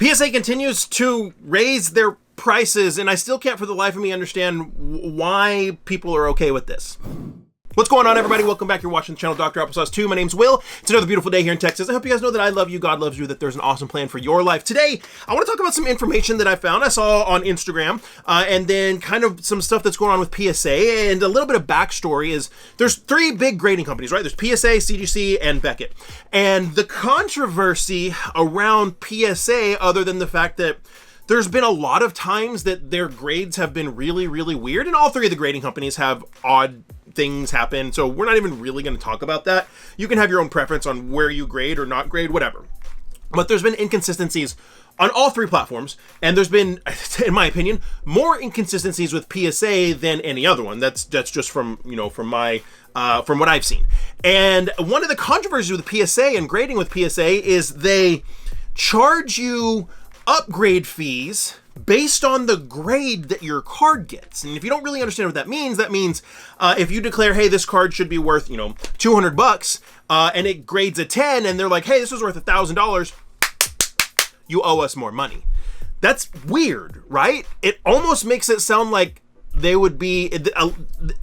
PSA continues to raise their prices, and I still can't for the life of me understand why people are okay with this. What's going on, everybody? Welcome back. You're watching the channel Dr. Applesauce 2. My name's Will. It's another beautiful day here in Texas. I hope you guys know that I love you, God loves you, that there's an awesome plan for your life. Today, I want to talk about some information that I found. I saw on Instagram, and then kind of some stuff that's going on with PSA, and a little bit of backstory is there's three big grading companies, right? There's PSA, CGC, and Beckett. And the controversy around PSA, other than the fact that there's been a lot of times that their grades have been really, really weird, and all three of the grading companies have odd things happen, so we're not even really going to talk about that. You can have your own preference on where you grade or not grade, whatever. But there's been inconsistencies on all three platforms, and there's been, in my opinion, more inconsistencies with PSA than any other one. That's just from, from what I've seen. And one of the controversies with PSA and grading with PSA is they charge you upgrade fees based on the grade that your card gets. And if you don't really understand what that means if you declare, hey, this card should be worth, $200, and it grades a 10, and they're like, hey, this was worth $1,000, you owe us more money. That's weird, right? It almost makes it sound like they would be,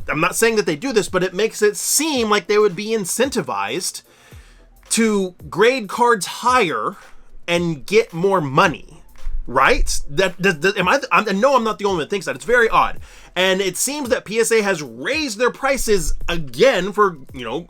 I'm not saying that they do this, but it makes it seem like they would be incentivized to grade cards higher and get more money. Right? I know I'm not the only one that thinks that. It's very odd. And it seems that PSA has raised their prices again for,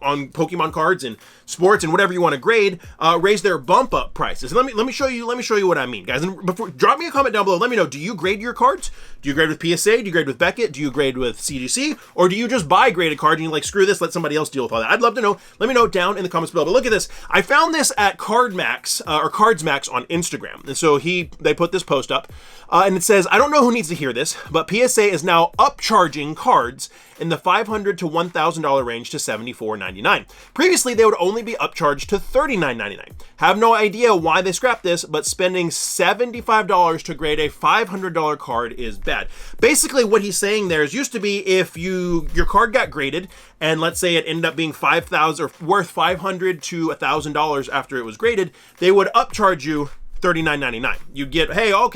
on Pokemon cards and sports and whatever you want to grade, raise their bump up prices. And let me show you what I mean, guys. And drop me a comment down below. Let me know, do you grade your cards? Do you grade with PSA? Do you grade with Beckett? Do you grade with CGC? Or do you just buy a graded card and you're like, screw this, let somebody else deal with all that? I'd love to know. Let me know down in the comments below. But look at this. I found this at CardMax, or CardsMax on Instagram. And so they put this post up, and it says, I don't know who needs to hear this, but PSA is now upcharging cards in the $500 to $1,000 range to $74.99. Previously, they would only be upcharged to $39.99. Have no idea why they scrapped this, but spending $75 to grade a $500 card is bad. Basically, what he's saying there is used to be if your card got graded, and let's say it ended up being $5,000 or worth $500 to $1,000 after it was graded, they would upcharge you $39.99. You'd get, hey, well,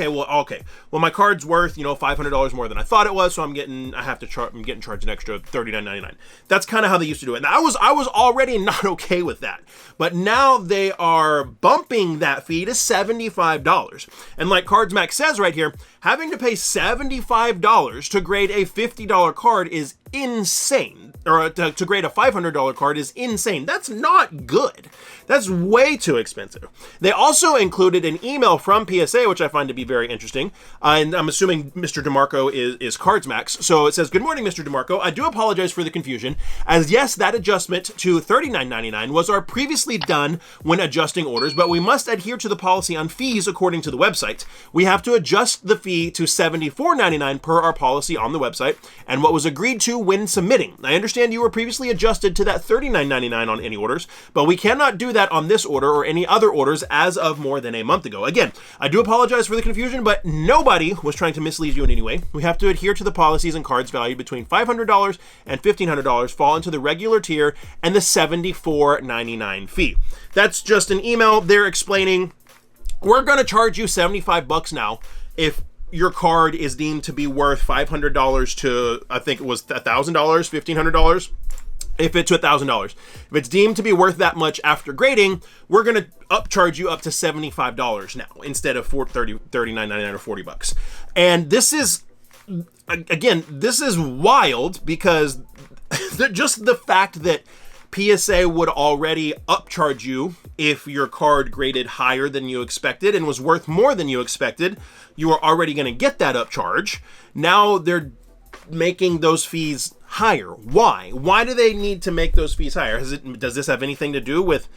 my card's worth, $500 more than I thought it was, so I'm getting charged an extra $39.99. That's kind of how they used to do it. And I was already not okay with that. But now they are bumping that fee to $75. And like CardsMax says right here, having to pay $75 to grade a $50 card is insane. Or to grade a $500 card is insane. That's not good. That's way too expensive. They also included an email from PSA, which I find to be very interesting. And I'm assuming Mr. DeMarco is CardsMax. So it says, good morning, Mr. DeMarco. I do apologize for the confusion, as yes, that adjustment to $39.99 was our previously done when adjusting orders, but we must adhere to the policy on fees according to the website. We have to adjust the fee to $74.99 per our policy on the website and what was agreed to when submitting. I understand you were previously adjusted to that $39.99 on any orders, but we cannot do that on this order or any other orders as of more than a month ago. Again, I do apologize for the confusion, but nobody was trying to mislead you in any way. We have to adhere to the policies, and cards valued between $500 and $1,500 fall into the regular tier and the $74.99 fee. That's just an email. They're explaining, we're going to charge you $75 now if your card is deemed to be worth $500 to, I think it was $1,000, $1,500. If it's $1,000. If it's deemed to be worth that much after grading, we're going to upcharge you up to $75 now instead of $39.99 or $40. And this is, again, this is wild because just the fact that PSA would already upcharge you if your card graded higher than you expected and was worth more than you expected, you are already going to get that upcharge. Now they're making those fees higher. Why? Why do they need to make those fees higher? Does this have anything to do with,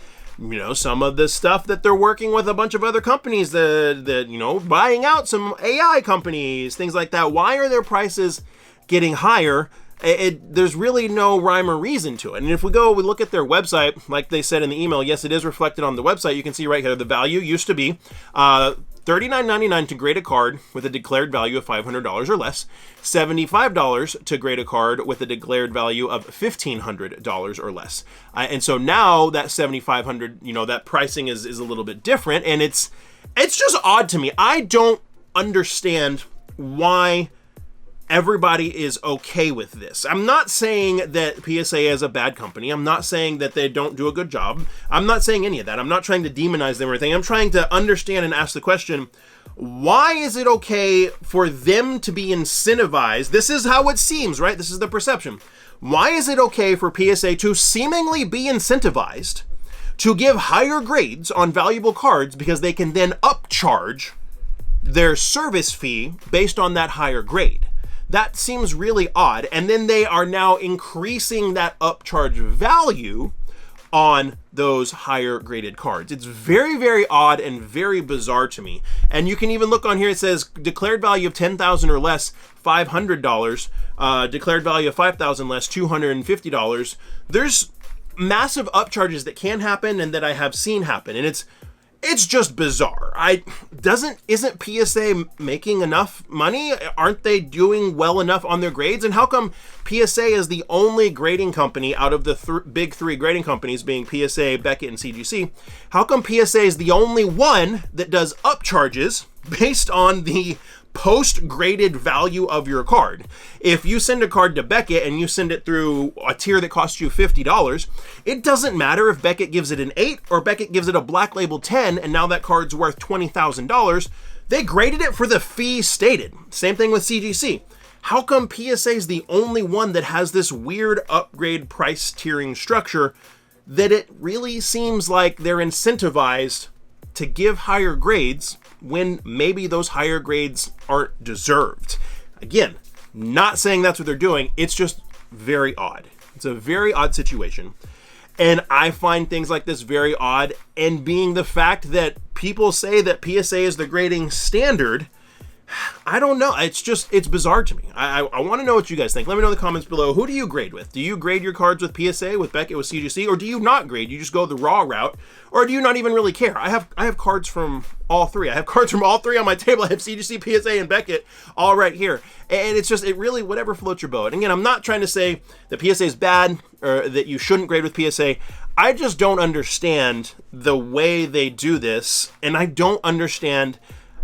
some of the stuff that they're working with a bunch of other companies that buying out some AI companies, things like that? Why are their prices getting higher? There's really no rhyme or reason to it. And if we look at their website, like they said in the email, yes, it is reflected on the website. You can see right here, the value used to be $39.99 to grade a card with a declared value of $500 or less, $75 to grade a card with a declared value of $1,500 or less. And so now that $7,500, that pricing is a little bit different, and it's It's just odd to me. I don't understand why everybody is okay with this. I'm not saying that PSA is a bad company. I'm not saying that they don't do a good job. I'm not saying any of that. I'm not trying to demonize them or anything. I'm trying to understand and ask the question, why is it okay for them to be incentivized? This is how it seems, right? This is the perception. Why is it okay for PSA to seemingly be incentivized to give higher grades on valuable cards because they can then upcharge their service fee based on that higher grade? That seems really odd. And then they are now increasing that upcharge value on those higher graded cards. It's very, very odd and very bizarre to me. And you can even look on here, it says declared value of $10,000 or less, $500, declared value of $5,000 less, $250. There's massive upcharges that can happen and that I have seen happen. And it's just bizarre. Isn't PSA making enough money? Aren't they doing well enough on their grades? And how come PSA is the only grading company out of the big three grading companies, being PSA, Beckett, and CGC? How come PSA is the only one that does upcharges based on the post-graded value of your card? If you send a card to Beckett and you send it through a tier that costs you $50, it doesn't matter if Beckett gives it an 8 or Beckett gives it a black label 10 and now that card's worth $20,000. They graded it for the fee stated. Same thing with CGC. How come PSA is the only one that has this weird upgrade price tiering structure that it really seems like they're incentivized to give higher grades when maybe those higher grades aren't deserved? Again, not saying that's what they're doing. It's just very odd. It's a very odd situation. And I find things like this very odd. And being the fact that people say that PSA is the grading standard, I don't know. It's bizarre to me. I want to know what you guys think. Let me know in the comments below. Who do you grade with? Do you grade your cards with PSA, with Beckett, with CGC, or do you not grade? You just go the raw route, or do you not even really care? I have cards from all three. I have cards from all three on my table. I have CGC, PSA, and Beckett all right here. And it's just, it really, whatever floats your boat. And again, I'm not trying to say that PSA is bad or that you shouldn't grade with PSA. I just don't understand the way they do this, and I don't understand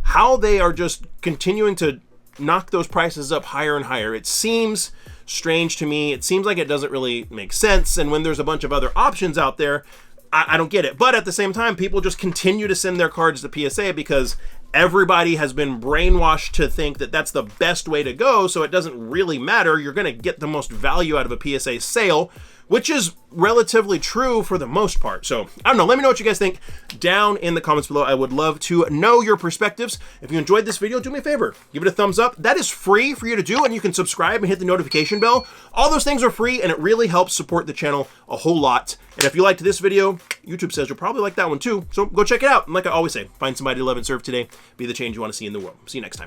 how they are just continuing to knock those prices up higher and higher. It seems strange to me. It seems like it doesn't really make sense. And when there's a bunch of other options out there, I don't get it. But at the same time, people just continue to send their cards to PSA because everybody has been brainwashed to think that that's the best way to go. So it doesn't really matter. You're going to get the most value out of a PSA sale, which is relatively true for the most part. So I don't know. Let me know what you guys think down in the comments below. I would love to know your perspectives. If you enjoyed this video, do me a favor, give it a thumbs up. That is free for you to do, and you can subscribe and hit the notification bell. All those things are free, and it really helps support the channel a whole lot. And if you liked this video, YouTube says you'll probably like that one too. So go check it out. And like I always say, find somebody to love and serve today. Be the change you want to see in the world. See you next time.